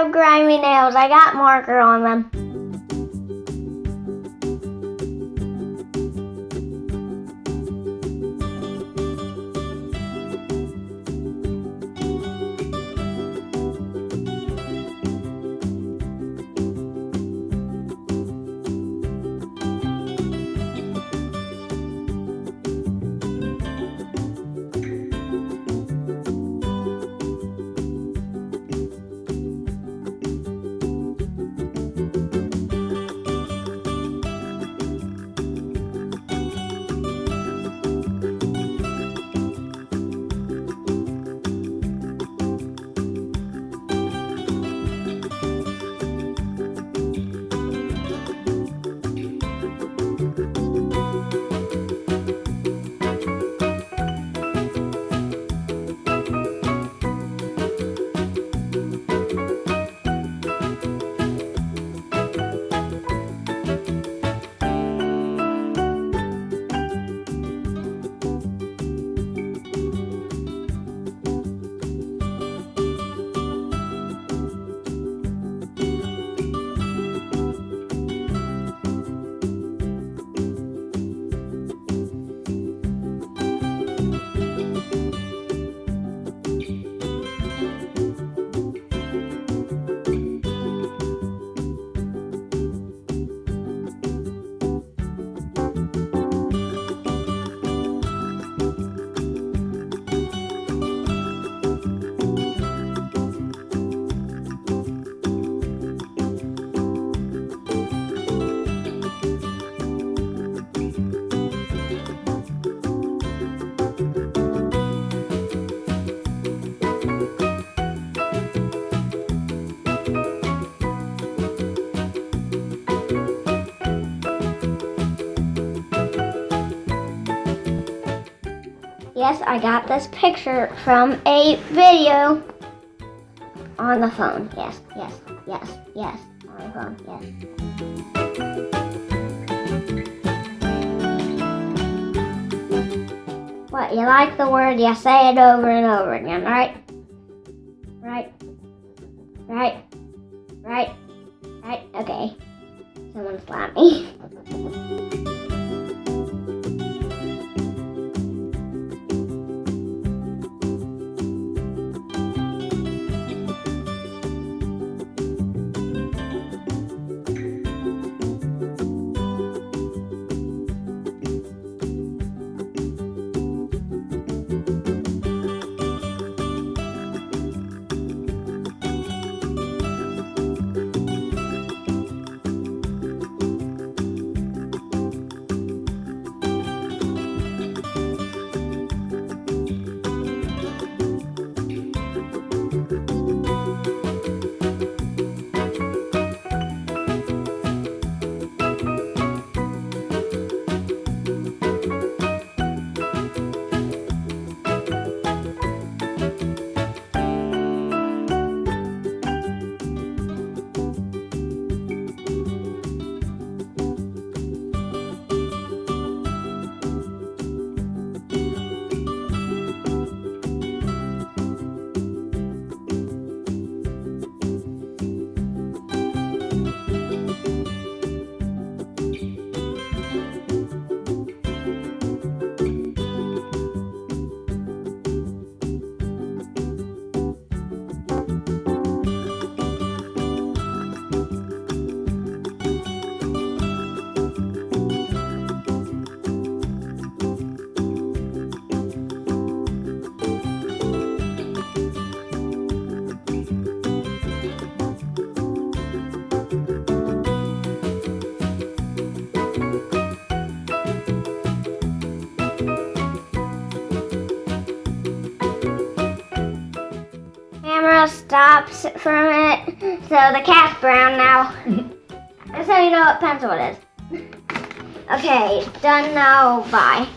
have grimy nails. I got marker on them. Yes, I got this picture from a video on the phone. Yes, on the phone, yes. What, you like the word? You say it over and over again, right? Right, okay. Someone slapped me. Camera stops for a minute, so the cat's brown now. So you know what pencil it is. Okay, done now, bye.